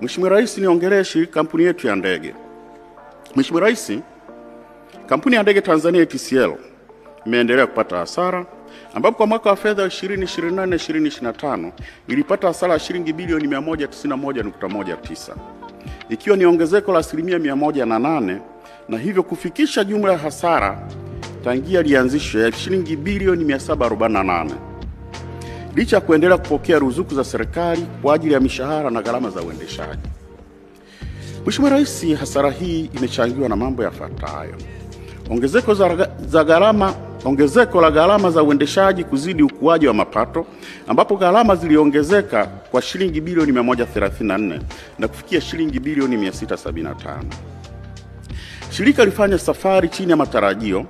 Mheshimiwa Rais, niongelee kampuni yetu ya ndege. Mheshimiwa Rais, kampuni ya ndege Tanzania ATCL imeendelea kupata hasara ambapo kwa mwaka wa fedha 2024-2025 ilipata hasara ya shilingi bilioni 191.19 ikiwa ni ongezeko la 108% na hivyo kufikisha jumla ya hasara tangia lianzishwe ya shilingi bilioni 748 licha ya kuendelea kupokea ruzuku za serikali kwa ajili ya mishahara na gharama za uendeshaji. Mheshimiwa Rais, hasara hii imechangiwa na mambo yafuatayo: ongezeko la gharama za uendeshaji kuzidi ukuaji wa mapato ambapo gharama ziliongezeka kwa shilingi bilioni 134 na kufikia shilingi bilioni 675. Shirika lifanya safari chini ya matarajio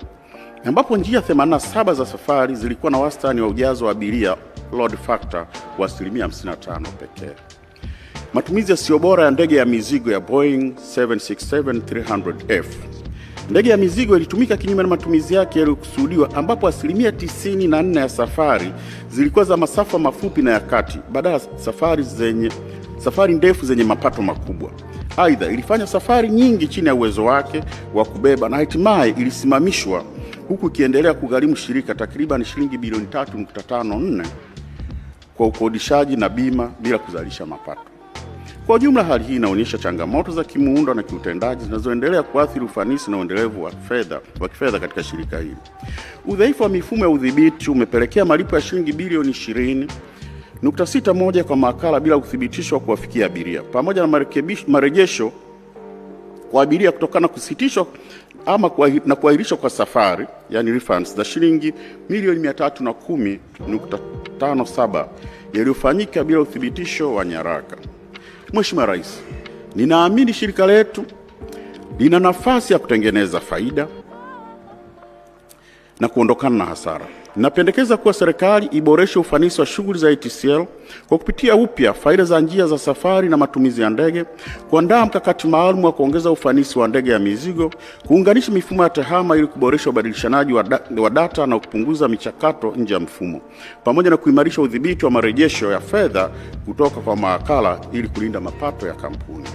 ambapo njia 87 za safari zilikuwa na wastani wa ujazo wa abiria load factor wa 55% pekee. Matumizi yasiyo bora ya ndege ya mizigo ya Boeing 767-300F. Ndege ya mizigo ilitumika kinyume na matumizi yake yaliyokusudiwa ambapo 94% ya safari zilikuwa za masafa mafupi na ya kati badala ya safari ndefu zenye mapato makubwa. Aidha, ilifanya safari nyingi chini ya uwezo wake wa kubeba na hatimaye ilisimamishwa huku ikiendelea kugharimu shirika takriban shilingi bilioni 3.54 kwa ukodishaji na bima bila kuzalisha mapato. Kwa jumla, hali hii inaonyesha changamoto za kimuundo na kiutendaji zinazoendelea kuathiri ufanisi na uendelevu wa kifedha katika shirika hili. Udhaifu wa mifumo ya udhibiti umepelekea malipo ya shilingi bilioni 20.61 kwa mawakala bila kuthibitishwa kuwafikia abiria, pamoja na marejesho kwa abiria kutokana na kusitishwa na kuahirishwa kwa safari, yani refunds, za shilingi milioni 310.57 yaliyofanyika bila uthibitisho wa nyaraka. Mheshimiwa Rais, ninaamini shirika letu lina nafasi ya kutengeneza faida na kuondokana na hasara. Ninapendekeza kuwa serikali iboreshe ufanisi wa shughuli za ATCL kwa kupitia upya faida za njia za safari na matumizi ya ndege, kuandaa mkakati maalum wa kuongeza ufanisi wa ndege ya mizigo, kuunganisha mifumo ya tehama ili kuboresha ubadilishanaji wa data na kupunguza michakato nje ya mfumo, pamoja na kuimarisha udhibiti wa marejesho ya fedha kutoka kwa mawakala ili kulinda mapato ya kampuni.